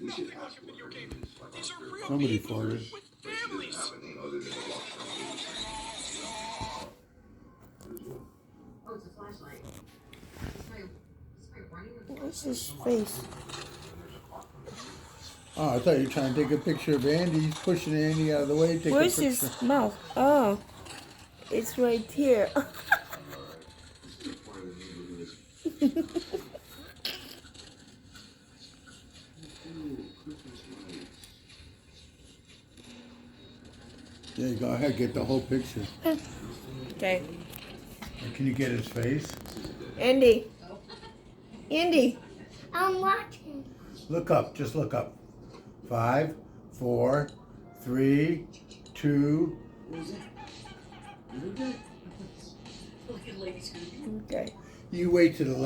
nothing like a video game. These are real Somebody people farted. with families. Oh, it's a flashlight. What's his face? Oh, I thought you were trying to take a picture of Andy. He's pushing Andy out of the way. Take Where's a picture. his mouth? Oh, it's right here. Yeah, go ahead, get the whole picture. Okay. And can you get his face? Andy. Andy. I'm watching. Look up. Just look up. 5, 4, 3, 2. Okay. You wait to the left.